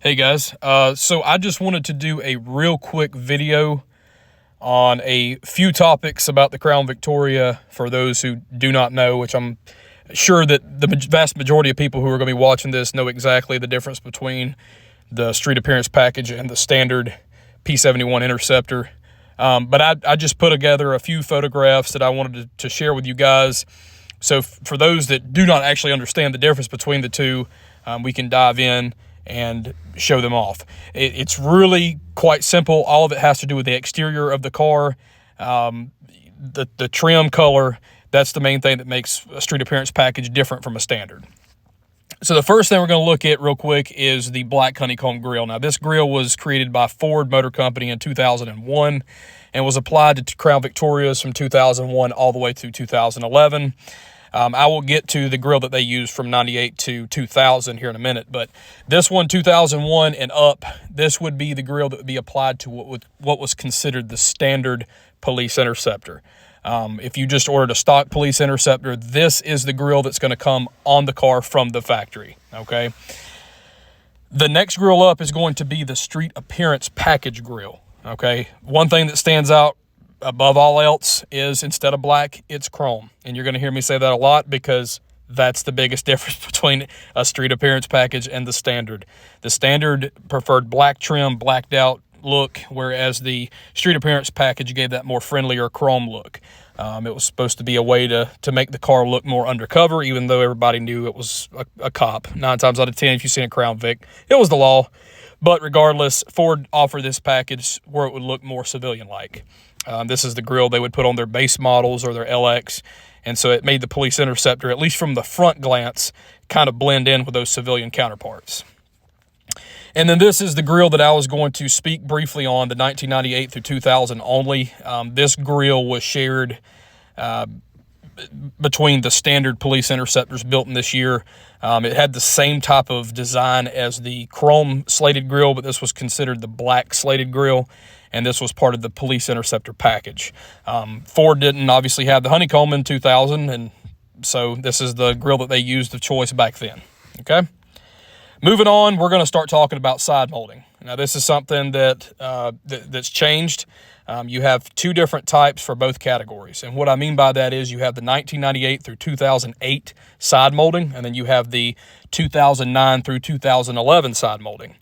Hey guys, so I just wanted to do a real quick video on a few topics about the Crown Victoria for those who do not know, which I'm sure that the vast majority of people who are going to be watching this know exactly the difference between the street appearance package and the standard P71 Interceptor. But I just put together a few photographs that I wanted to share with you guys. So for those that do not actually understand the difference between the two, we can dive in and show them off. It's really quite simple. All of it has to do with the exterior of the car, the trim color. That's the main thing that makes a street appearance package different from a standard. So the first thing we're going to look at real quick is the black honeycomb grille. Now this grille was created by Ford Motor Company in 2001 and was applied to Crown Victorias from 2001 all the way through 2011. I will get to the grille that they used from 98 to 2000 here in a minute, but this one, 2001 and up, this would be the grille that would be applied to what was considered the standard police interceptor. If you just ordered a stock police interceptor, this is the grille that's going to come on the car from the factory, okay? The next grille up is going to be the street appearance package grille, okay? One thing that stands out above all else is instead of black, it's chrome. And you're going to hear me say that a lot because that's the biggest difference between a street appearance package and the standard. The standard preferred black trim, blacked out look, whereas the street appearance package gave that more friendlier chrome look. It was supposed to be a way to make the car look more undercover, even though everybody knew it was a cop. 9 times out of 10, if you've seen a Crown Vic, it was the law. But regardless, Ford offered this package where it would look more civilian-like. This is the grille they would put on their base models or their LX, and so it made the police interceptor, at least from the front glance, kind of blend in with those civilian counterparts. And then this is the grille that I was going to speak briefly on, the 1998 through 2000 only. This grille was shared between the standard police interceptors built in this year. It had the same type of design as the chrome slated grille, but this was considered the black slated grille, and this was part of the police interceptor package. Ford didn't obviously have the honeycomb in 2000, and so this is the grille that they used of choice back then, okay? Moving on, we're going to start talking about side molding. Now, this is something that's changed. You have two different types for both categories. And what I mean by that is you have the 1998 through 2008 side molding, and then you have the 2009 through 2011 side molding.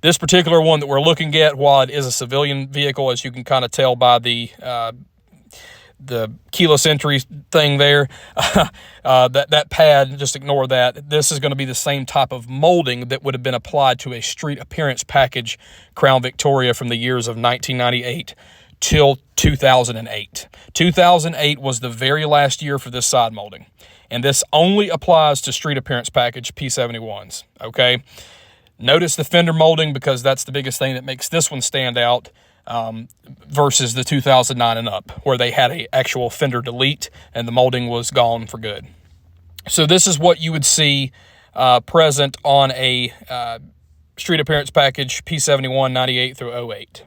This particular one that we're looking at, while it is a civilian vehicle, as you can kind of tell by the keyless entry thing there, that pad, just ignore that. This is going to be the same type of molding that would have been applied to a street appearance package Crown Victoria from the years of 1998 till 2008. 2008 was the very last year for this side molding, and this only applies to street appearance package P71s, okay? Notice the fender molding because that's the biggest thing that makes this one stand out. Versus the 2009 and up, where they had an actual fender delete and the molding was gone for good. So this is what you would see present on a street appearance package P71 98 through 08.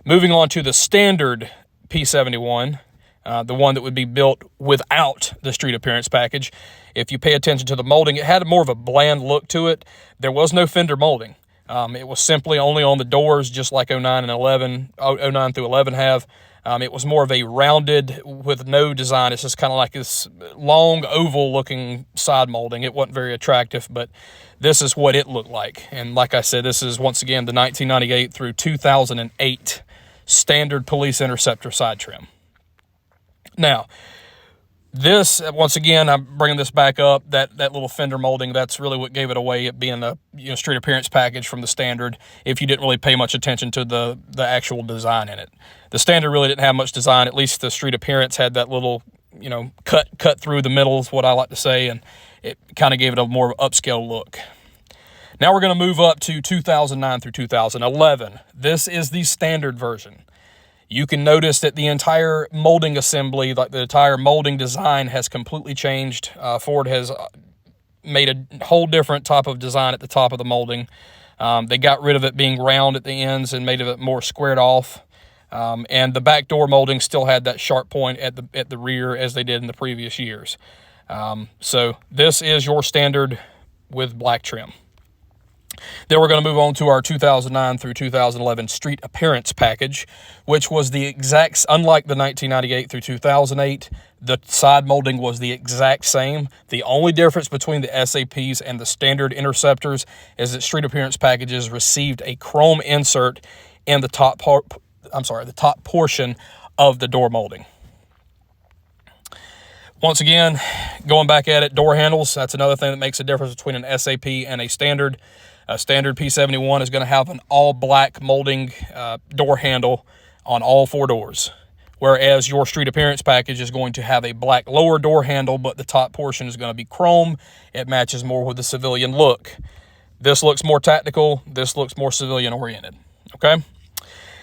Moving on to the standard P71, the one that would be built without the street appearance package. If you pay attention to the molding, it had more of a bland look to it. There was no fender molding. It was simply only on the doors, just like 09 through 11 have. It was more of a rounded with no design. It's just kind of like this long oval looking side molding. It wasn't very attractive, but this is what it looked like. And like I said, this is once again the 1998 through 2008 standard police interceptor side trim. Now, this, once again, I'm bringing this back up, that little fender molding, that's really what gave it away, it being a street appearance package from the standard, if you didn't really pay much attention to the actual design in it. The standard really didn't have much design. At least the street appearance had that little, cut through the middle is what I like to say, and it kind of gave it a more upscale look. Now we're going to move up to 2009 through 2011. This is the standard version. You can notice that the entire molding assembly, like the entire molding design, has completely changed. Ford has made a whole different type of design at the top of the molding. They got rid of it being round at the ends and made it more squared off. And the back door molding still had that sharp point at the rear as they did in the previous years. So this is your standard with black trim. Then we're going to move on to our 2009 through 2011 street appearance package, which was the exact, unlike the 1998 through 2008, the side molding was the exact same. The only difference between the SAPs and the standard interceptors is that street appearance packages received a chrome insert in the top portion of the door molding. Once again, going back at it, door handles, that's another thing that makes a difference between an SAP and a standard. A standard P71 is going to have an all-black molding door handle on all 4 doors, whereas your street appearance package is going to have a black lower door handle, but the top portion is going to be chrome. It matches more with the civilian look. This looks more tactical. This looks more civilian-oriented, okay?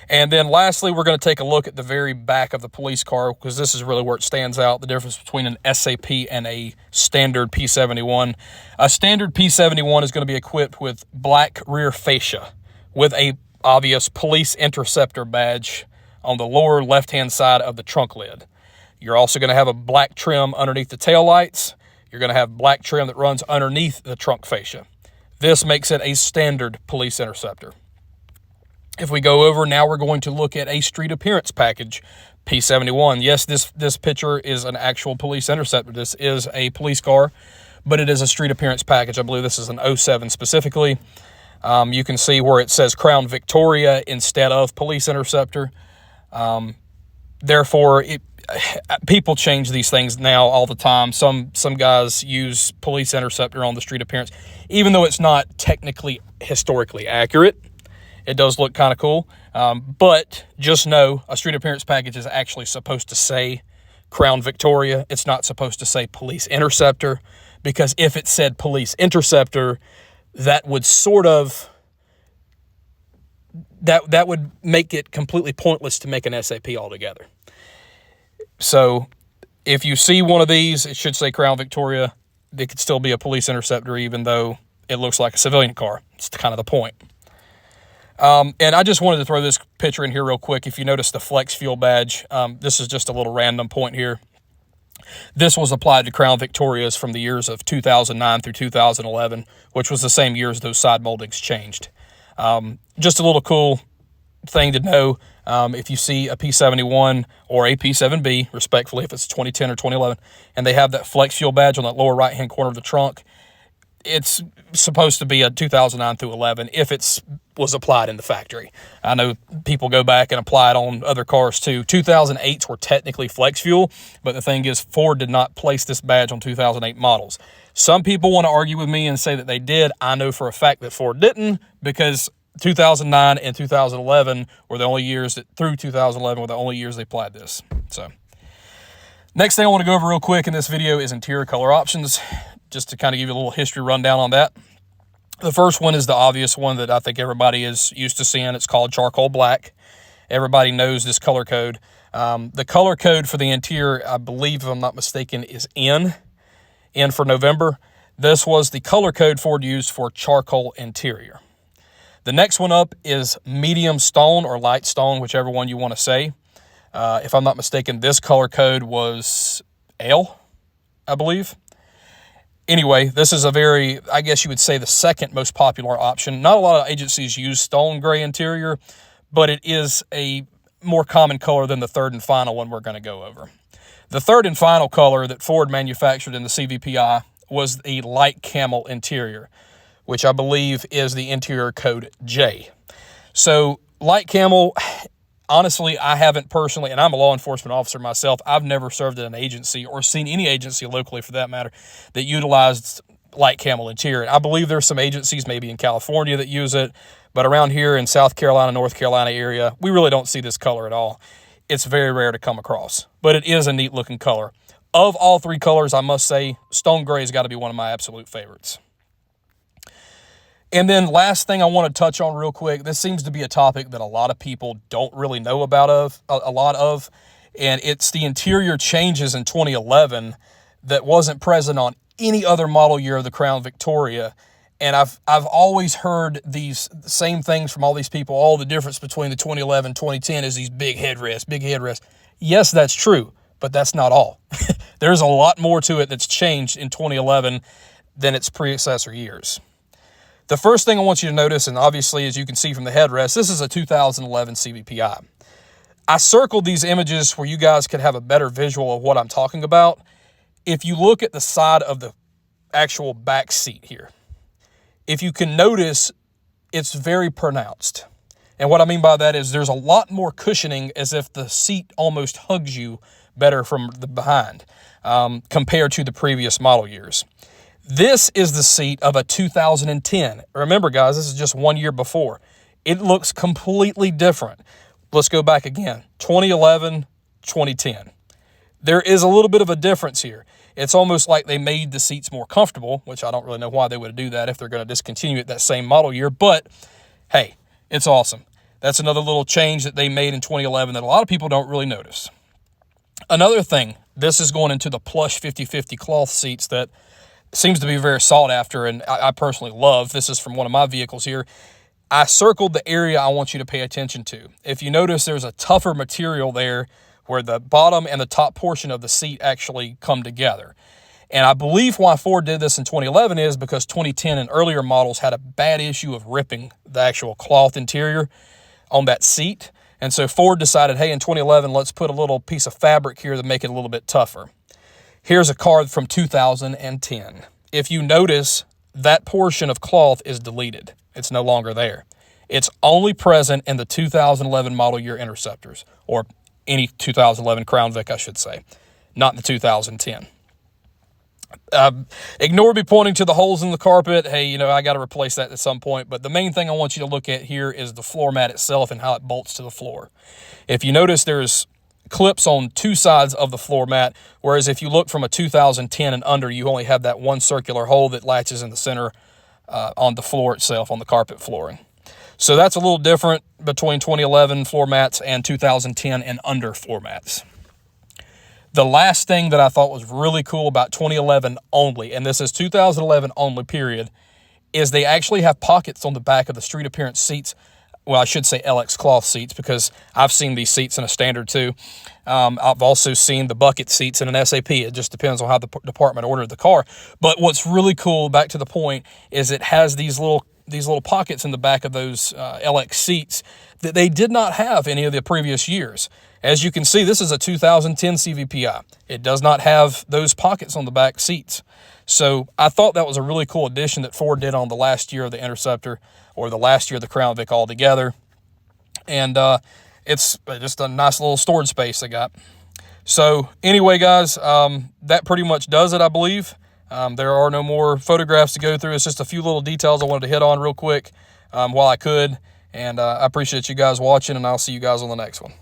And then lastly, we're going to take a look at the very back of the police car, because this is really where it stands out, the difference between an SAP and a standard P71. A standard P71 is going to be equipped with black rear fascia with a obvious police interceptor badge on the lower left-hand side of the trunk lid. You're also going to have a black trim underneath the taillights. You're going to have black trim that runs underneath the trunk fascia. This makes it a standard police interceptor. If we go over, now we're going to look at a street appearance package, P71. Yes, this picture is an actual police interceptor. This is a police car, but it is a street appearance package. I believe this is an 07 specifically. You can see where it says Crown Victoria instead of police interceptor. Therefore, people change these things now all the time. Some guys use police interceptor on the street appearance, even though it's not technically historically accurate. It does look kind of cool, but just know a street appearance package is actually supposed to say Crown Victoria. It's not supposed to say Police Interceptor, because if it said Police Interceptor, that would sort of, that would make it completely pointless to make an SAP altogether. So if you see one of these, it should say Crown Victoria. It could still be a Police Interceptor, even though it looks like a civilian car. It's kind of the point. And I just wanted to throw this picture in here real quick. If you notice the Flex Fuel badge, this is just a little random point here. This was applied to Crown Victorias from the years of 2009 through 2011, which was the same years those side moldings changed. Just a little cool thing to know. If you see a P71 or a P7B, respectfully, if it's 2010 or 2011, and they have that Flex Fuel badge on that lower right-hand corner of the trunk, it's supposed to be a 2009 through 11 if it was applied in the factory. I know people go back and apply it on other cars too. 2008s were technically flex fuel, but the thing is Ford did not place this badge on 2008 models. Some people want to argue with me and say that they did. I know for a fact that Ford didn't, because 2009 and 2011 were the only years that, through 2011 were the only years they applied this. So next thing I want to go over real quick in this video is interior color options, just to kind of give you a little history rundown on that. The first one is the obvious one that I think everybody is used to seeing. It's called charcoal black. Everybody knows this color code. The color code for the interior, I believe, if I'm not mistaken, is N for November. This was the color code Ford used for charcoal interior. The next one up is medium stone or light stone, whichever one you want to say. If I'm not mistaken, this color code was L, I believe. Anyway, this is a very, I guess you would say, the second most popular option. Not a lot of agencies use stone gray interior, but it is a more common color than the third and final one we're going to go over. The third and final color that Ford manufactured in the CVPI was a light camel interior, which I believe is the interior code J. So light camel, honestly, I haven't personally, and I'm a law enforcement officer myself, I've never served at an agency or seen any agency locally for that matter that utilized light camel interior. I believe there's some agencies maybe in California that use it, but around here in South Carolina, North Carolina area, we really don't see this color at all. It's very rare to come across, but it is a neat looking color. Of all three colors, I must say, stone gray has got to be one of my absolute favorites. And then last thing I want to touch on real quick, this seems to be a topic that a lot of people don't really know about a lot of, and it's the interior changes in 2011 that wasn't present on any other model year of the Crown Victoria. And I've always heard these same things from all these people. All the difference between the 2011 2010 is these big headrests. Yes, that's true, but that's not all. There's a lot more to it that's changed in 2011 than its predecessor years. The first thing I want you to notice, and obviously as you can see from the headrest, this is a 2011 CVPI. I circled these images where you guys could have a better visual of what I'm talking about. If you look at the side of the actual back seat here, if you can notice, it's very pronounced. And what I mean by that is there's a lot more cushioning, as if the seat almost hugs you better from the behind compared to the previous model years. This is the seat of a 2010. Remember, guys, this is just 1 year before. It looks completely different. Let's go back again. 2011, 2010. There is a little bit of a difference here. It's almost like they made the seats more comfortable, which I don't really know why they would do that if they're going to discontinue it that same model year. But, hey, it's awesome. That's another little change that they made in 2011 that a lot of people don't really notice. Another thing, this is going into the plush 50/50 cloth seats that seems to be very sought after, and I personally love. This is from one of my vehicles here. I circled the area I want you to pay attention to. If you notice, there's a tougher material there where the bottom and the top portion of the seat actually come together. And I believe why Ford did this in 2011 is because 2010 and earlier models had a bad issue of ripping the actual cloth interior on that seat. And so Ford decided, hey, in 2011, let's put a little piece of fabric here to make it a little bit tougher. Here's a car from 2010. If you notice, that portion of cloth is deleted. It's no longer there. It's only present in the 2011 model year Interceptors, or any 2011 Crown Vic, I should say, not in the 2010. Ignore me pointing to the holes in the carpet. Hey, you know, I got to replace that at some point. But the main thing I want you to look at here is the floor mat itself and how it bolts to the floor. If you notice, there's clips on two sides of the floor mat, whereas if you look from a 2010 and under, you only have that one circular hole that latches in the center on the floor itself, on the carpet flooring. So that's a little different between 2011 floor mats and 2010 and under floor mats. The last thing that I thought was really cool about 2011 only, and this is 2011 only period, is they actually have pockets on the back of the street appearance seats. Well, I should say LX cloth seats, because I've seen these seats in a standard too. I've also seen the bucket seats in an SAP. It just depends on how the department ordered the car. But what's really cool, back to the point, is it has these little pockets in the back of those LX seats that they did not have any of the previous years. As you can see, this is a 2010 CVPI. It does not have those pockets on the back seats. So I thought that was a really cool addition that Ford did on the last year of the Interceptor, or the last year of the Crown Vic altogether. And it's just a nice little storage space they got. So anyway, guys, that pretty much does it, I believe. There are no more photographs to go through. It's just a few little details I wanted to hit on real quick while I could. And I appreciate you guys watching, and I'll see you guys on the next one.